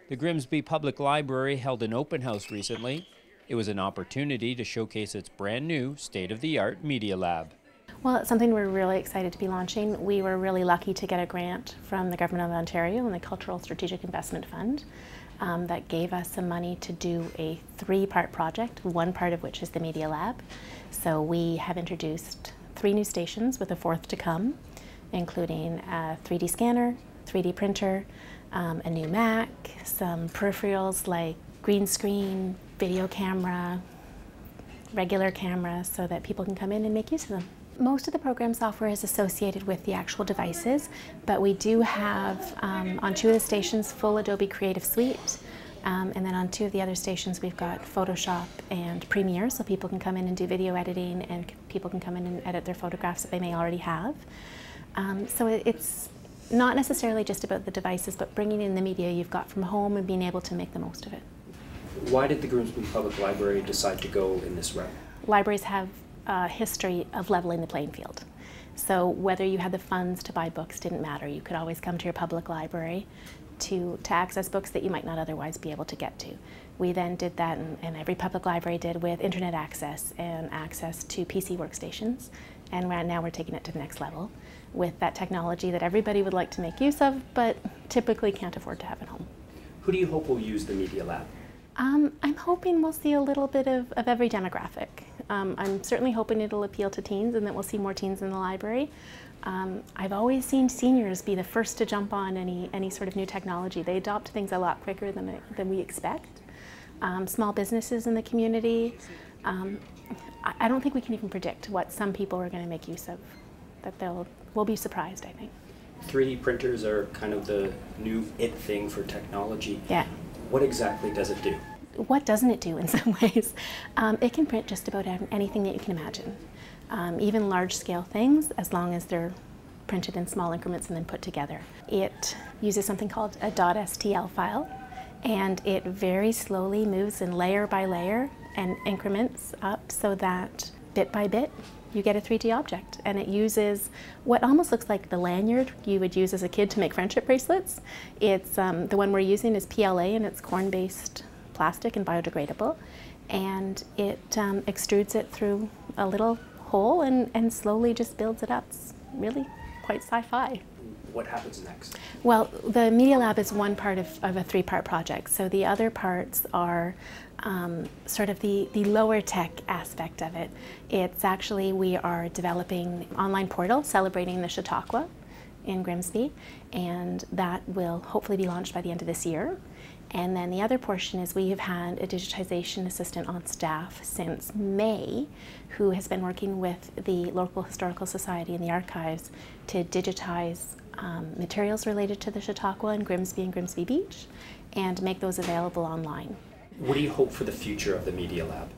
The Grimsby Public Library held an open house recently. It was an opportunity to showcase its brand new, state-of-the-art Media Lab. Well, it's something we're really excited to be launching. We were really lucky to get a grant from the Government of Ontario and the Cultural Strategic Investment Fund that gave us some money to do a three-part project, one part of which is the Media Lab. So we have introduced 3 new stations with a 4th to come, including a 3D scanner, 3D printer, a new Mac, some peripherals like green screen, video camera, regular camera, so that people can come in and make use of them. Most of the program software is associated with the actual devices, but we do have on 2 of the stations full Adobe Creative Suite, and then on 2 of the other stations we've got Photoshop and Premiere, so people can come in and do video editing, and people can come in and edit their photographs that they may already have. So it's not necessarily just about the devices, but bringing in the media you've got from home and being able to make the most of it. Why did the Grimsby Public Library decide to go in this route? Libraries have a history of leveling the playing field. So whether you had the funds to buy books didn't matter. You could always come to your public library to access books that you might not otherwise be able to get to. We then did that, and every public library did, with internet access and access to PC workstations. And right now we're taking it to the next level with that technology that everybody would like to make use of, but typically can't afford to have at home. Who do you hope will use the Media Lab? I'm hoping we'll see a little bit of every demographic. I'm certainly hoping it'll appeal to teens and that we'll see more teens in the library. I've always seen seniors be the first to jump on any sort of new technology. They adopt things a lot quicker than we expect. Small businesses in the community. I don't think we can even predict what some people are going to make use of. We'll be surprised, I think. 3D printers are kind of the new it thing for technology. Yeah. What exactly does it do? What doesn't it do in some ways? It can print just about anything that you can imagine. Even large-scale things, as long as they're printed in small increments and then put together. It uses something called a .stl file, and it very slowly moves in layer by layer and increments up so that bit by bit you get a 3D object. And it uses what almost looks like the lanyard you would use as a kid to make friendship bracelets. It's the one we're using is PLA, and it's corn-based plastic and biodegradable, and it extrudes it through a little hole and slowly just builds it up. It's really quite sci-fi. What happens next? Well, the Media Lab is one part of a 3-part project, so the other parts are sort of the lower tech aspect of it. It's actually, we are developing an online portal celebrating the Chautauqua in Grimsby, and that will hopefully be launched by the end of this year. And then the other portion is we have had a digitization assistant on staff since May who has been working with the local historical society and the archives to digitize materials related to the Chautauqua and Grimsby Beach and make those available online. What do you hope for the future of the Media Lab?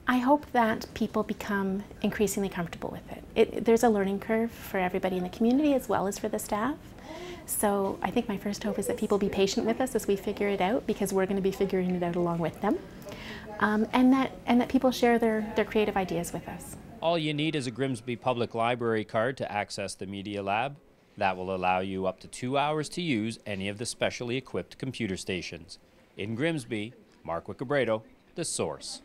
I hope that people become increasingly comfortable with it. There's a learning curve for everybody in the community as well as for the staff. So I think my first hope is that people be patient with us as we figure it out, because we're going to be figuring it out along with them, and that people share their creative ideas with us. All you need is a Grimsby Public Library card to access the Media Lab. That will allow you up to 2 hours to use any of the specially equipped computer stations. In Grimsby, Mark Wiccabrado, The Source.